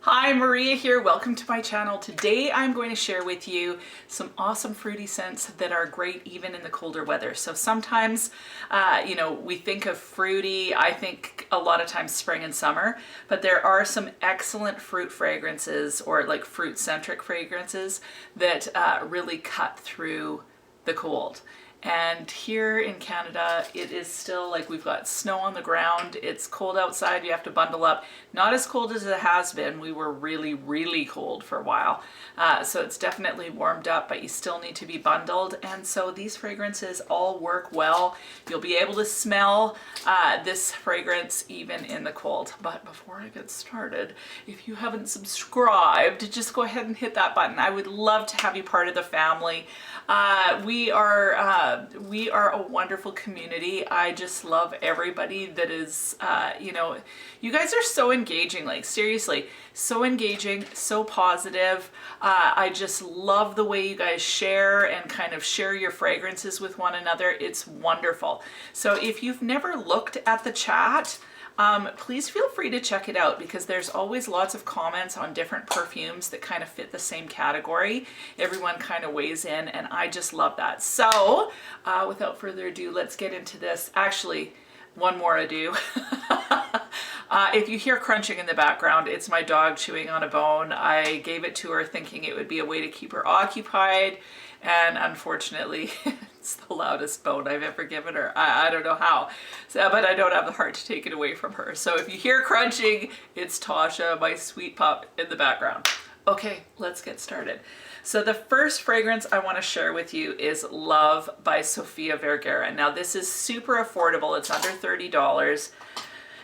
Hi, Maria here. Welcome to my channel. Today I'm going to share with you some awesome fruity scents that are great even in the colder weather. So sometimes, we think of fruity, I think a lot of times spring and summer, but there are some excellent fruit fragrances or like fruit-centric fragrances that really cut through the cold. And here in Canada, it is still like we've got snow on the ground. It's cold outside. You have to bundle up. Not as cold as it has been. We were really, really cold for a while. So it's definitely warmed up, but you still need to be bundled. And so these fragrances all work well. You'll be able to smell this fragrance even in the cold. But before I get started, if you haven't subscribed, just go ahead and hit that button. I would love to have you part of the family. We are a wonderful community. I just love everybody that is, you guys are so engaging, like seriously, so engaging, so positive. I just love the way you guys share and kind of share your fragrances with one another. It's wonderful. So if you've never looked at the chat, please feel free to check it out because there's always lots of comments on different perfumes that kind of fit the same category. Everyone kind of weighs in and I just love that. So without further ado, let's get into this. Actually, one more ado. If you hear crunching in the background, it's my dog chewing on a bone. I gave it to her thinking it would be a way to keep her occupied, and unfortunately it's the loudest bone I've ever given her. I don't know how, but I don't have the heart to take it away from her. So if you hear crunching, it's Tasha, my sweet pup, in the background. Okay, let's get started. So the first fragrance I want to share with you is Love by SOPHIA VERGARA. Now this is super affordable. It's under $30.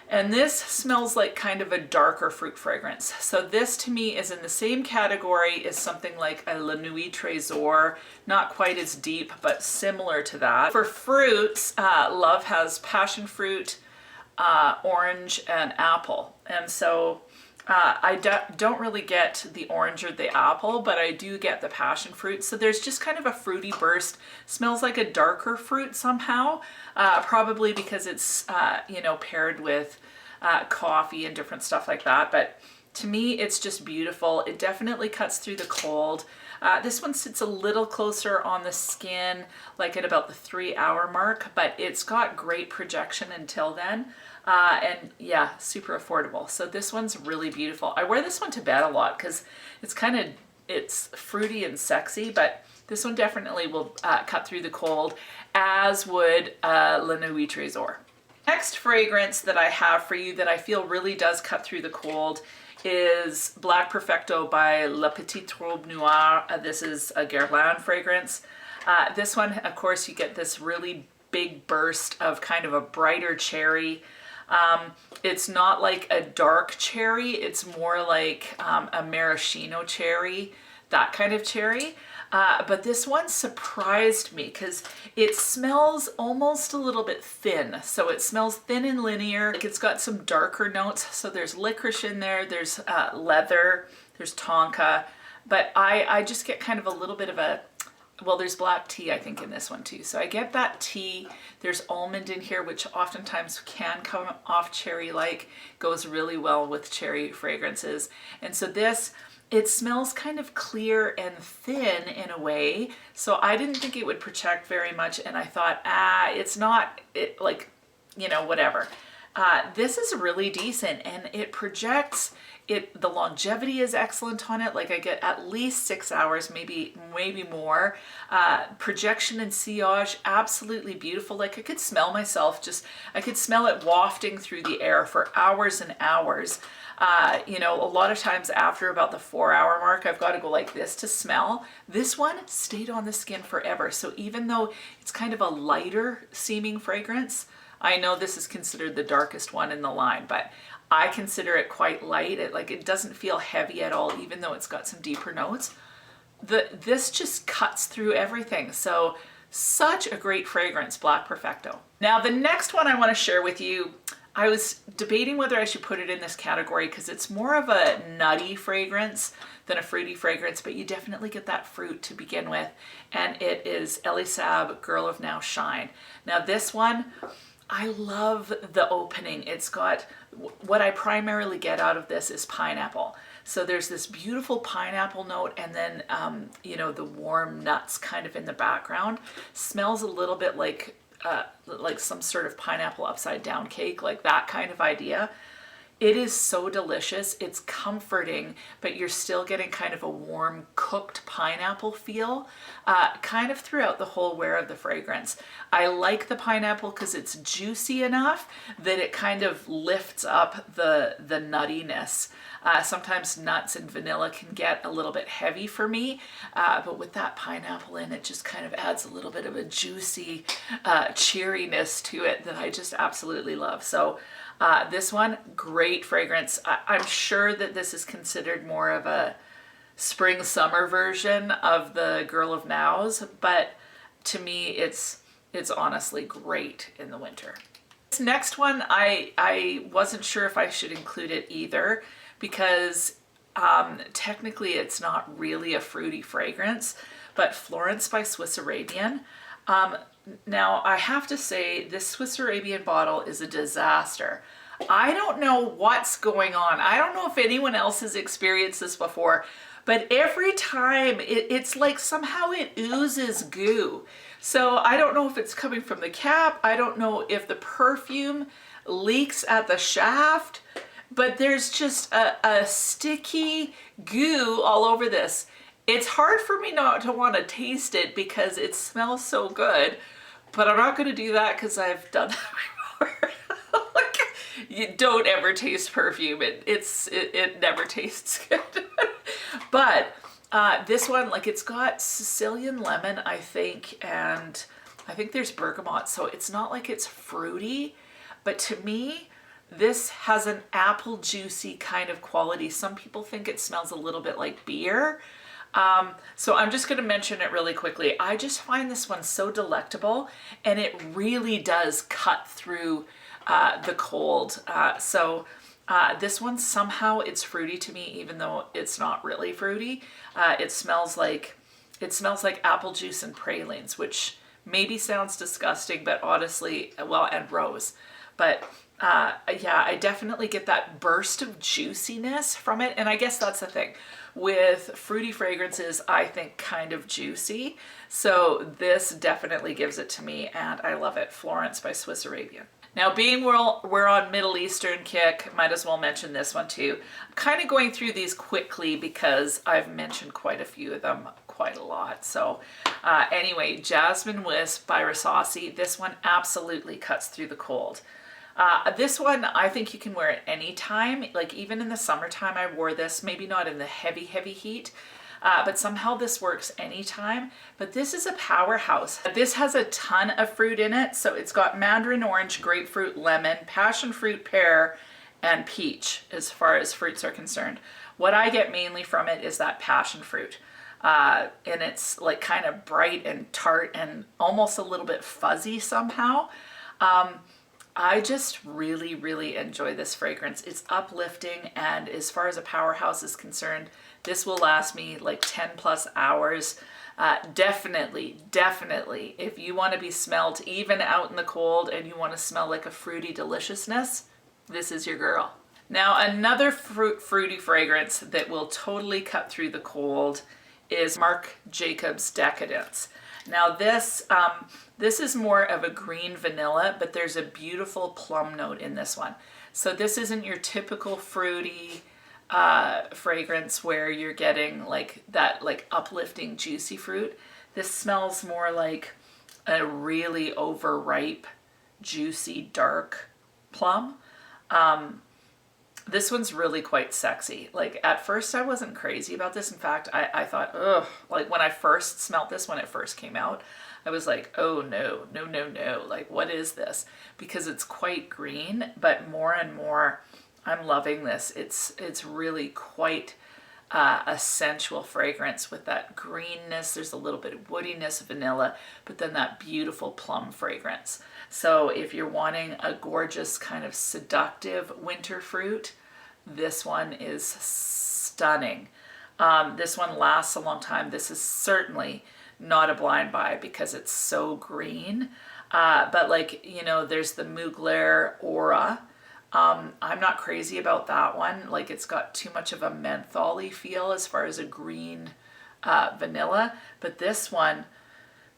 And this smells like kind of a darker fruit fragrance. So this to me is in the same category as something like a La Nuit Trésor, not quite as deep, but similar to that. For fruits, Love has passion fruit, orange, and apple. And so I don't really get the orange or the apple, but I do get the passion fruit. So there's just kind of a fruity burst. Smells like a darker fruit somehow, probably because it's, paired with coffee and different stuff like that. But to me, it's just beautiful. It definitely cuts through the cold. This one sits a little closer on the skin, like at about the 3-hour mark, but it's got great projection until then. And yeah, super affordable. So this one's really beautiful. I wear this one to bed a lot because it's fruity and sexy, but this one definitely will cut through the cold, as would La Nuit Trésor. Next fragrance that I have for you that I feel really does cut through the cold is Black Perfecto by La Petite Robe Noire. This is a Guerlain fragrance. This one, of course, you get this really big burst of kind of a brighter cherry. It's not like a dark cherry, it's more like a maraschino cherry, that kind of cherry. But this one surprised me because it smells almost a little bit thin. So it smells thin and linear. Like it's got some darker notes. So there's licorice in there, there's leather, there's tonka. But I just get kind of a little bit of a, well, there's black tea, I think, in this one too. So I get that tea. There's almond in here, which oftentimes can come off cherry-like, goes really well with cherry fragrances. And so this, it smells kind of clear and thin in a way. So I didn't think it would project very much. And I thought, it's not, whatever. This is really decent and it projects. The longevity is excellent on it. Like I get at least 6 hours, maybe more. Projection and sillage, absolutely beautiful. Like I could smell myself I could smell it wafting through the air for hours and hours. A lot of times after about the 4-hour mark, I've got to go like this to smell. This one stayed on the skin forever. So even though it's kind of a lighter seeming fragrance, I know this is considered the darkest one in the line, but I consider it quite light. It doesn't feel heavy at all, even though it's got some deeper notes. This just cuts through everything. So such a great fragrance, Black Perfecto. Now the next one I want to share with you, I was debating whether I should put it in this category because it's more of a nutty fragrance than a fruity fragrance, but you definitely get that fruit to begin with. And it is SAAB Girl of Now Shine. Now this one, I love the opening. It's got, what I primarily get out of this is pineapple. So there's this beautiful pineapple note, and then, you know, the warm nuts kind of in the background. Smells a little bit like some sort of pineapple upside down cake, like that kind of idea. It is so delicious. It's comforting, but you're still getting kind of a warm cooked pineapple feel kind of throughout the whole wear of the fragrance. I like the pineapple because it's juicy enough that it kind of lifts up the nuttiness. Sometimes nuts and vanilla can get a little bit heavy for me, but with that pineapple in, it just kind of adds a little bit of a juicy cheeriness to it that I just absolutely love. So this one, great fragrance. I'm sure that this is considered more of a spring summer version of the Girl of Now's, but to me it's honestly great in the winter. This next one, I wasn't sure if I should include it either, because technically it's not really a fruity fragrance, but Florence by Swiss Arabian. Now, I have to say, this Swiss Arabian bottle is a disaster. I don't know what's going on. I don't know if anyone else has experienced this before, but every time it's like somehow it oozes goo. So I don't know if it's coming from the cap. I don't know if the perfume leaks at the shaft, but there's just a sticky goo all over this. It's hard for me not to want to taste it because it smells so good, but I'm not going to do that because I've done that before. Like, you don't ever taste perfume. It never tastes good. But this one, like, it's got Sicilian lemon, I think, and I think there's bergamot, so it's not like it's fruity, but to me, this has an apple juicy kind of quality. Some people think it smells a little bit like beer. So I'm just going to mention it really quickly. I just find this one so delectable, and it really does cut through the cold. This one, somehow it's fruity to me, even though it's not really fruity. It smells like apple juice and pralines, which maybe sounds disgusting, but honestly, well, and rose. But yeah, I definitely get that burst of juiciness from it. And I guess that's the thing. With fruity fragrances, I think kind of juicy. So this definitely gives it to me, and I love it. Florence by Swiss Arabian. Now, being we're on Middle Eastern kick, might as well mention this one too. I'm kind of going through these quickly because I've mentioned quite a few of them quite a lot. So anyway, Jasmine Wisp by Rasasi. This one absolutely cuts through the cold. This one, I think you can wear it anytime. Like, even in the summertime, I wore this, maybe not in the heavy heat, but somehow this works anytime. But this is a powerhouse. This has a ton of fruit in it. So it's got mandarin orange, grapefruit, lemon, passion fruit, pear, and peach as far as fruits are concerned. What I get mainly from it is that passion fruit. And it's like kind of bright and tart and almost a little bit fuzzy somehow. I just really, really enjoy this fragrance. It's uplifting, and as far as a powerhouse is concerned, this will last me like 10 plus hours. Definitely, if you want to be smelled even out in the cold and you want to smell like a fruity deliciousness, this is your girl. Now, another fruity fragrance that will totally cut through the cold is Marc Jacobs Decadence. Now this is more of a green vanilla, but there's a beautiful plum note in this one. So this isn't your typical fruity fragrance where you're getting like that like uplifting juicy fruit. This smells more like a really overripe, juicy, dark plum. This one's really quite sexy. Like, at first I wasn't crazy about this. In fact, I thought, ugh, like when I first smelt this, when it first came out, I was like, oh no, like what is this? Because it's quite green, but more and more I'm loving this. It's really quite a sensual fragrance with that greenness. There's a little bit of woodiness, vanilla, but then that beautiful plum fragrance. So if you're wanting a gorgeous kind of seductive winter fruit, this one is stunning. This one lasts a long time. This is certainly not a blind buy because it's so green. But like, you know, there's the Mugler Aura, I'm not crazy about that one. Like, it's got too much of a menthol-y feel as far as a green vanilla, but this one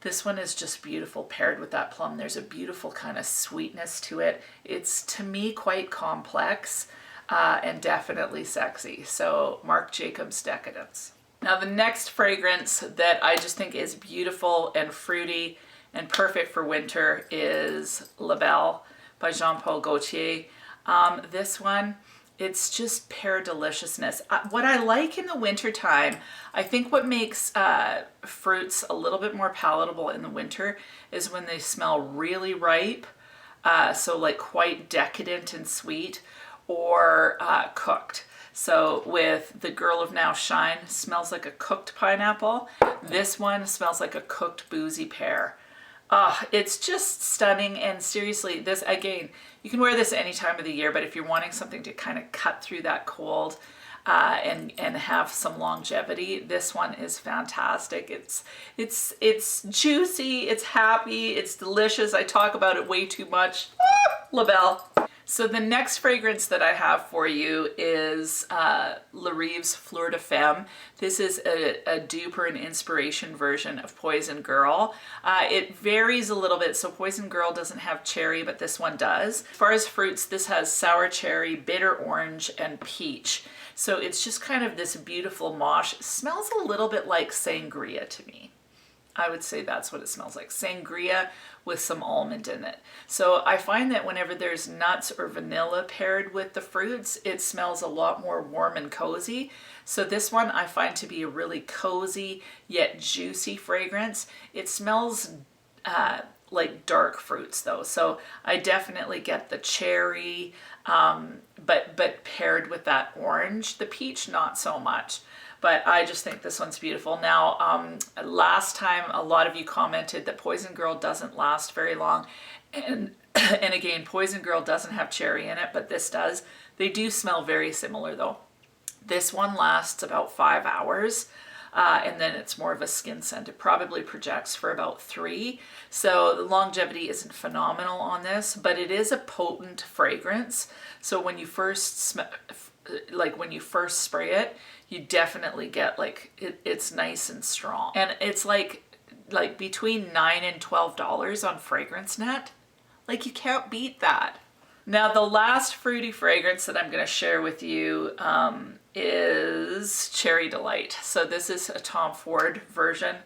is just beautiful paired with that plum. There's a beautiful kind of sweetness to it. It's, to me, quite complex and definitely sexy. So Marc Jacobs Decadence. Now the next fragrance that I just think is beautiful and fruity and perfect for winter is La Belle by Jean Paul Gaultier. This one, it's just pear deliciousness. What I like in the winter time, I think what makes fruits a little bit more palatable in the winter is when they smell really ripe, so like quite decadent and sweet, or cooked. So with the Girl of Now Shine, smells like a cooked pineapple. This one smells like a cooked boozy pear. It's just stunning, and seriously, this, again, you can wear this any time of the year, but if you're wanting something to kind of cut through that cold and have some longevity, this one is fantastic. It's juicy, it's happy, it's delicious. I talk about it way too much. La Belle. So the next fragrance that I have for you is Larive's Fleur de Femme. This is a dupe or an inspiration version of Poison Girl. It varies a little bit, so Poison Girl doesn't have cherry, but this one does. As far as fruits, this has sour cherry, bitter orange, and peach. So it's just kind of this beautiful mosh. It smells a little bit like sangria to me. I would say that's what it smells like. Sangria with some almond in it. So I find that whenever there's nuts or vanilla paired with the fruits, it smells a lot more warm and cozy. So this one I find to be a really cozy yet juicy fragrance. It smells like dark fruits though. So I definitely get the cherry, but paired with that orange. The peach, not so much. But I just think this one's beautiful. Now, last time a lot of you commented that Poison Girl doesn't last very long. And again, Poison Girl doesn't have cherry in it, but this does. They do smell very similar though. This one lasts about 5 hours. And then it's more of a skin scent. It probably projects for about 3. So the longevity isn't phenomenal on this, but it is a potent fragrance. So when you first spray it, you definitely get like, it's nice and strong. And it's like between $9 and $12 on FragranceNet. Like, you can't beat that. Now the last fruity fragrance that I'm gonna share with you is Cherry Delight. So this is a Tom Ford version.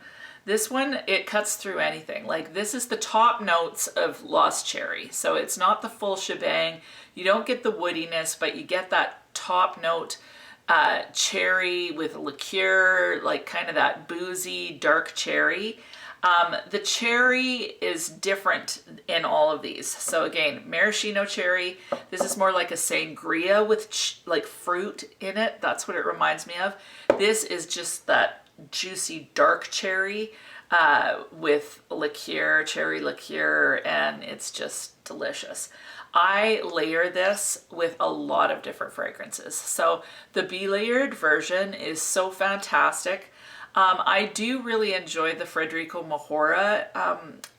This one, it cuts through anything. Like, this is the top notes of Lost Cherry. So it's not the full shebang. You don't get the woodiness, but you get that top note cherry with liqueur, like kind of that boozy dark cherry. The cherry is different in all of these. So again, maraschino cherry. This is more like a sangria with like fruit in it. That's what it reminds me of. This is just that juicy dark cherry with liqueur, cherry liqueur, and it's just delicious. I layer this with a lot of different fragrances. So the be-layered version is so fantastic. I do really enjoy the Federico Majora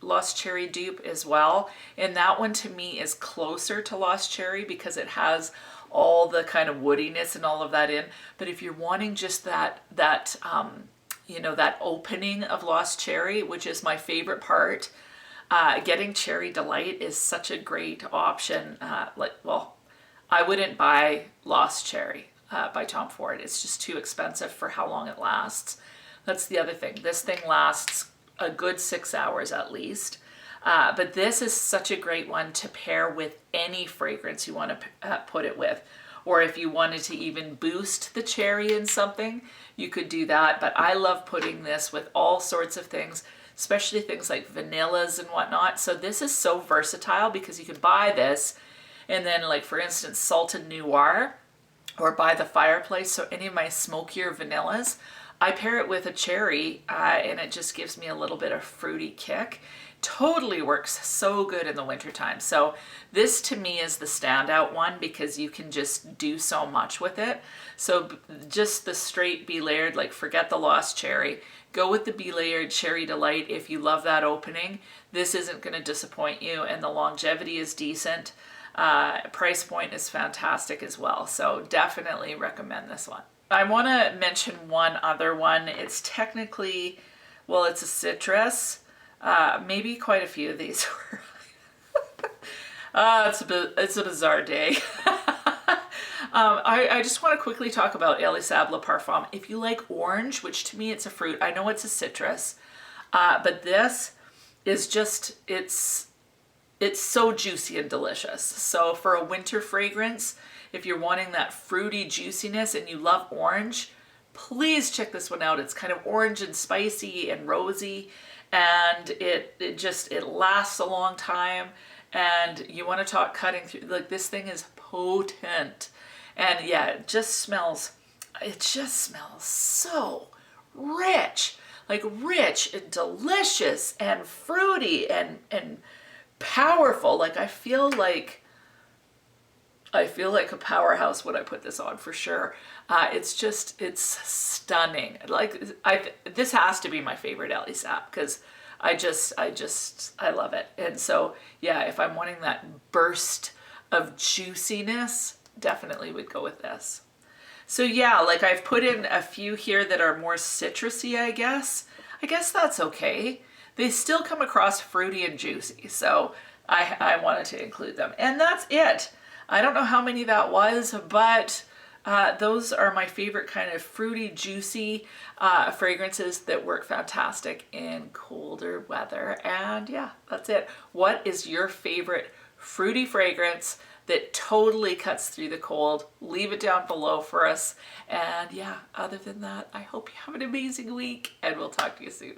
Lost Cherry dupe as well. And that one to me is closer to Lost Cherry because it has all the kind of woodiness and all of that in. But if you're wanting just that you know, that opening of Lost Cherry, which is my favorite part, getting Cherry Delight is such a great option. Well, I wouldn't buy Lost Cherry by Tom Ford. It's just too expensive for how long it lasts. That's the other thing. This thing lasts a good 6 hours at least. But this is such a great one to pair with any fragrance you want to put it with. Or if you wanted to even boost the cherry in something, you could do that. But I love putting this with all sorts of things, especially things like vanillas and whatnot. So this is so versatile because you could buy this and then, like, for instance, Salted Noir or By the Fireplace. So any of my smokier vanillas, I pair it with a cherry and it just gives me a little bit of fruity kick. Totally works so good in the wintertime. So this to me is the standout one because you can just do so much with it. So just the straight be-layered, like, forget the Lost Cherry. Go with the be-layered Cherry Delight if you love that opening. This isn't going to disappoint you, and the longevity is decent. Price point is fantastic as well. So definitely recommend this one. I want to mention one other one. It's technically, well, it's a citrus. Maybe quite a few of these were. It's a bizarre day. I just want to quickly talk about Elie Le Parfum. If you like orange, which to me it's a fruit, I know it's a citrus, but this is just, it's so juicy and delicious. So for a winter fragrance, if you're wanting that fruity juiciness and you love orange, please check this one out. It's kind of orange and spicy and rosy, and it lasts a long time. And you want to talk cutting through, like this thing is potent. And yeah, it just smells so rich, like rich and delicious and fruity and powerful. Like I feel like a powerhouse when I put this on, for sure. It's stunning. Like this has to be my favorite Elie SAAB, because I love it. And so yeah, if I'm wanting that burst of juiciness, definitely would go with this. So yeah, like I've put in a few here that are more citrusy, I guess. I guess that's okay. They still come across fruity and juicy, so I wanted to include them. And that's it. I don't know how many that was, but those are my favorite kind of fruity, juicy fragrances that work fantastic in colder weather. And yeah, that's it. What is your favorite fruity fragrance that totally cuts through the cold? Leave it down below for us. And yeah, other than that, I hope you have an amazing week, and we'll talk to you soon.